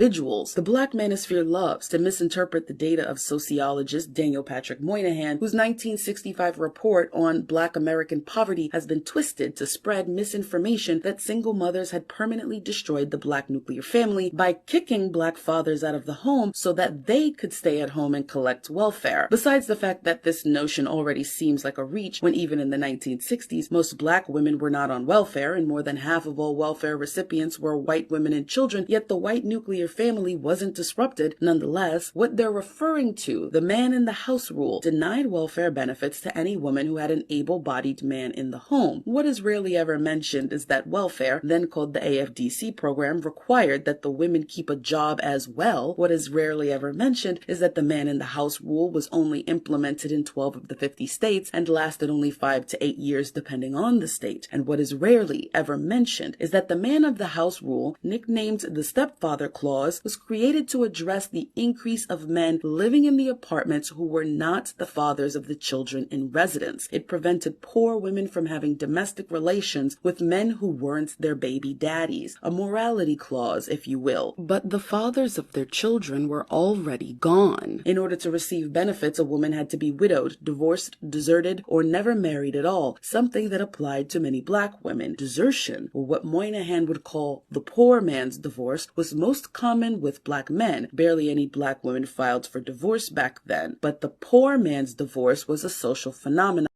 Individuals. The Black Manosphere loves to misinterpret the data of sociologist Daniel Patrick Moynihan, whose 1965 report on Black American poverty has been twisted to spread misinformation that single mothers had permanently destroyed the Black nuclear family by kicking Black fathers out of the home so that they could stay at home and collect welfare. Besides the fact that this notion already seems like a reach when even in the 1960s most Black women were not on welfare and more than half of all welfare recipients were white women and children, yet the white nuclear family wasn't disrupted. Nonetheless, what they're referring to, the man in the house rule, denied welfare benefits to any woman who had an able-bodied man in the home. What is rarely ever mentioned is that welfare, then called the AFDC program, required that the women keep a job as well. What is rarely ever mentioned is that the man in the house rule was only implemented in 12 of the 50 states and lasted only 5 to 8 years depending on the state. And what is rarely ever mentioned is that the man of the house rule, nicknamed the stepfather clause, was created to address the increase of men living in the apartments who were not the fathers of the children in residence. It prevented poor women from having domestic relations with men who weren't their baby daddies, a morality clause, if you will. But the fathers of their children were already gone. In order to receive benefits, a woman had to be widowed, divorced, deserted, or never married at all, something that applied to many Black women. Desertion, or what Moynihan would call the poor man's divorce, was most common with Black men. Barely any Black women filed for divorce back then, but the poor man's divorce was a social phenomenon.